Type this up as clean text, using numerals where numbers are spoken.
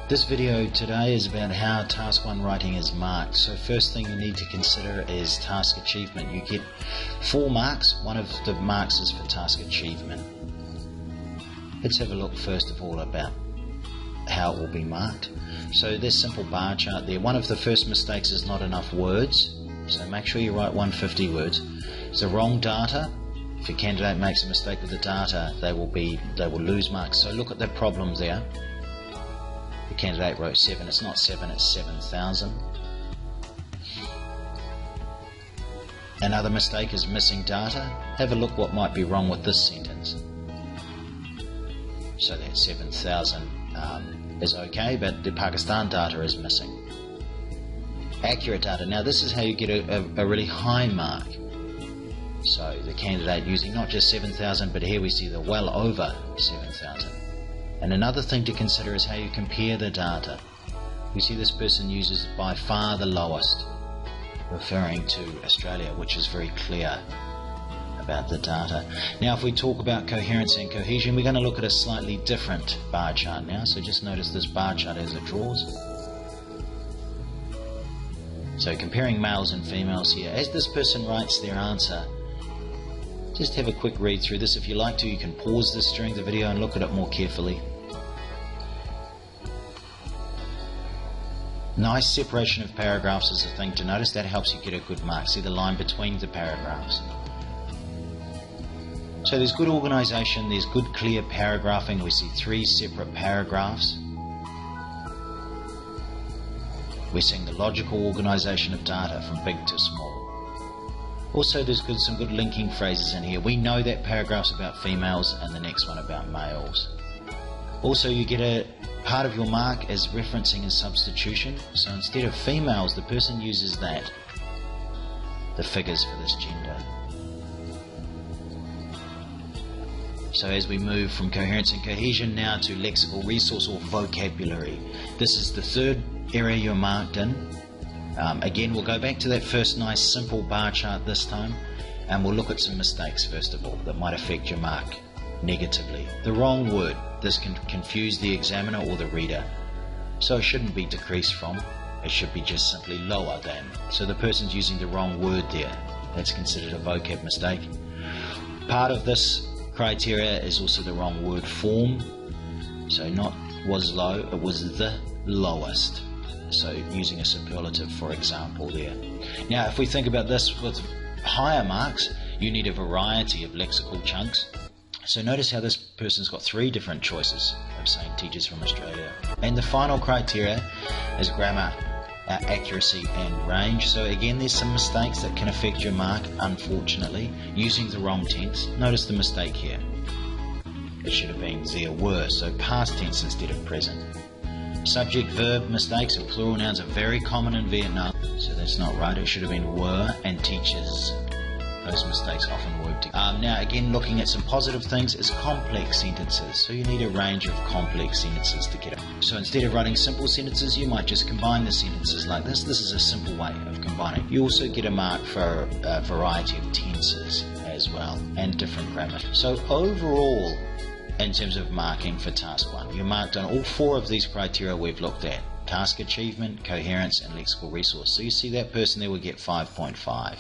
This video today is about how Task 1 writing is marked. So first thing you need to consider is task achievement. You get 4 marks. One of the marks is for task achievement. Let's have a look first of all about how it will be marked. So this simple bar chart there. One of the first mistakes is not enough words. So make sure you write 150 words. It's the wrong data. If your candidate makes a mistake with the data, they will lose marks. So look at the problem there. The candidate wrote 7. It's not 7, it's 7,000. Another mistake is missing data. Have a look what might be wrong with this sentence. So that 7,000 is okay, but the Pakistan data is missing. Accurate data. Now this is how you get a really high mark. So the candidate using not just 7,000, but here we see the well over 7,000. And another thing to consider is how you compare the data. We see this person uses by far the lowest, referring to Australia, which is very clear about the data. Now if we talk about coherence and cohesion, we're going to look at a slightly different bar chart now. So just notice this bar chart as it draws. So comparing males and females here. As this person writes their answer, just have a quick read through this. If you like to, you can pause this during the video and look at it more carefully. Nice separation of paragraphs is a thing to notice. That helps you get a good mark. See the line between the paragraphs. So there's good organisation, there's good clear paragraphing. We see 3 separate paragraphs. We're seeing the logical organisation of data from big to small. Also there's some good linking phrases in here. We know that paragraph's about females and the next one about males. Also you get a part of your mark as referencing and substitution. So instead of females, the person uses that, the figures for this gender. So as we move from coherence and cohesion now to lexical resource or vocabulary. This is the third area you're marked in. Again, we'll go back to that first nice simple bar chart this time, and we'll look at some mistakes first of all that might affect your mark negatively. The wrong word. This can confuse the examiner or the reader. So it shouldn't be decreased from, it should be just simply lower than. So the person's using the wrong word there. That's considered a vocab mistake. Part of this criteria is also the wrong word form. So not was low, it was the lowest. So using a superlative, for example, there. Now if we think about this with higher marks, you need a variety of lexical chunks. So notice how this person's got 3 different choices of saying teachers from Australia. And the final criteria is grammar, accuracy and range. So again, there's some mistakes that can affect your mark, unfortunately, using the wrong tense. Notice the mistake here. It should have been there were, so past tense instead of present. Subject-verb mistakes and plural nouns are very common in Vietnam, so that's not right. It should have been were and teachers. Those mistakes often work together. Now again, looking at some positive things is complex sentences. So you need a range of complex sentences to get it. So instead of writing simple sentences, you might just combine the sentences like this. This is a simple way of combining. You also get a mark for a variety of tenses as well and different grammar. So overall, in terms of marking for Task 1, you're marked on all 4 of these criteria we've looked at. Task achievement, coherence and lexical resource. So you see that person there will get 5.5.